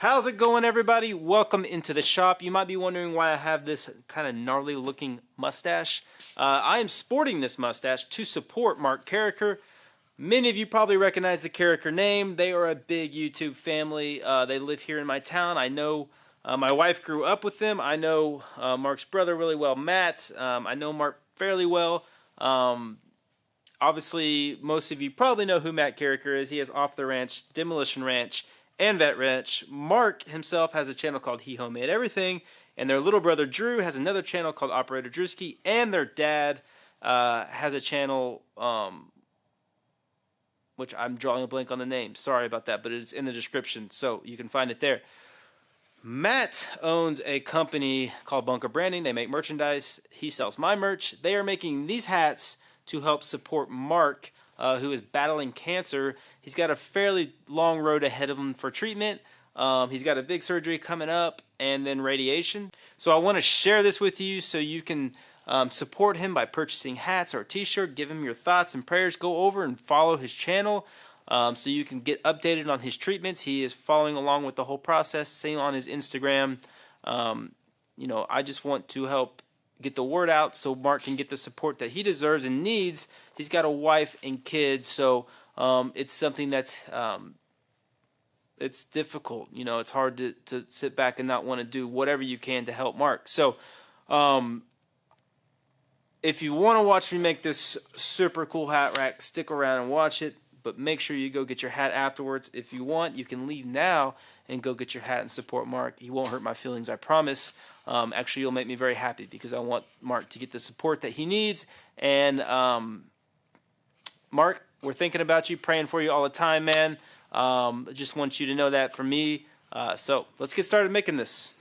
How's it going, everybody? Welcome into the shop. You might be wondering why I have this kind of gnarly looking mustache. I am sporting this mustache to support Mark Carricker. Many of you probably recognize the Carricker name. They are a big YouTube family. They live here in my town. I know my wife grew up with them. I know Mark's brother really well, Matt. I know Mark fairly well. Obviously, most of you probably know who Matt Carricker is. He has Off the Ranch, Demolition Ranch, and Vet Ranch. Mark himself has a channel called He Homemade Everything, and their little brother Drew has another channel called Operator Drewski, and their dad has a channel, which I'm drawing a blank on the name. Sorry about that, but it's in the description, so you can find it there. Matt owns a company called Bunker Branding. They make merchandise. He sells my merch. They are making these hats to help support Mark, who is battling cancer. He's got a fairly long road ahead of him for treatment. He's got a big surgery coming up and then radiation. So I want to share this with you so you can support him by purchasing hats or a t-shirt. Give him your thoughts and prayers. Go over and follow his channel so you can get updated on his treatments. He is following along with the whole process. Same on his Instagram. I just want to help get the word out so Mark can get the support that he deserves and needs. He's got a wife and kids, so it's something that's it's difficult. It's hard to sit back and not want to do whatever you can to help Mark. So if you want to watch me make this super cool hat rack, stick around and watch it, but make sure you go get your hat afterwards. If you want, you can leave now and go get your hat and support Mark. He won't hurt my feelings, I promise. Actually, you'll make me very happy because I want Mark to get the support that he needs. And Mark, we're thinking about you, praying for you all the time, man. Just want you to know that from me. So let's get started making this.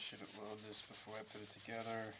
should have loaded this before I put it together.